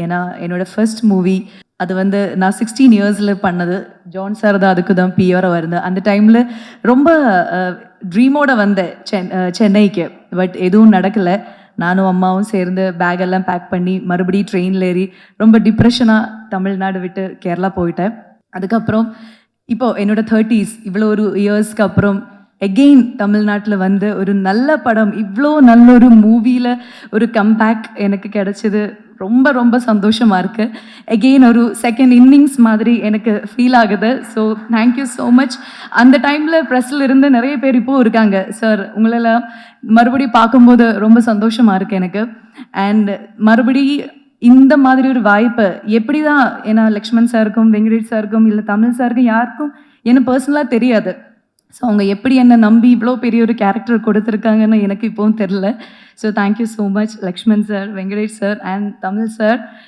ஏன்னா என்னோட first movie அது வந்து நான் 16 இயர்ஸில் பண்ணது. ஜான் சார் தான் அதுக்கு தான் பிஆராக வருது. அந்த டைமில் ரொம்ப ட்ரீமோட வந்தேன் சென்னைக்கு. பட் எதுவும் நடக்கலை. நானும் அம்மாவும் சேர்ந்து பேக்கெல்லாம் பேக் பண்ணி மறுபடியும் ட்ரெயினில் ஏறி ரொம்ப டிப்ரெஷனாக தமிழ்நாடு விட்டு கேரளா போயிட்டேன். அதுக்கப்புறம் இப்போது என்னோட 30s இவ்வளோ ஒரு இயர்ஸ்க்கு அப்புறம் எகெயின் தமிழ்நாட்டில் வந்து ஒரு நல்ல படம், இவ்வளோ நல்ல ஒரு மூவியில் ஒரு கம்பேக் எனக்கு கிடைச்சது. ரொம்ப ரொம்ப சந்தோஷமாக இருக்குது. எகெயின் ஒரு செகண்ட் இன்னிங்ஸ் மாதிரி எனக்கு ஃபீல் ஆகுது. So thank you so much. அந்த டைமில் ப்ரெஸ்ஸில் இருந்து நிறைய பேர் இப்போது இருக்காங்க. சார் உங்களெல்லாம் மறுபடியும் பார்க்கும்போது ரொம்ப சந்தோஷமாக இருக்குது எனக்கு. அண்ட் மறுபடி இந்த மாதிரி ஒரு வாய்ப்பு எப்படி தான், ஏன்னா லக்ஷ்மண் சாருக்கும் வெங்கடேஷ் சாருக்கும் இல்லை தமிழ் சாருக்கும் யாருக்கும் எனக்கு பர்சனலாக தெரியாது. ஸோ அவங்க எப்படி என்னை நம்பி இவ்வளோ பெரிய ஒரு கேரக்டர் கொடுத்துருக்காங்கன்னு எனக்கு இப்போவும் தெரில. So thank you so much Lakshman sir, Venkatesh sir and Tamil sir.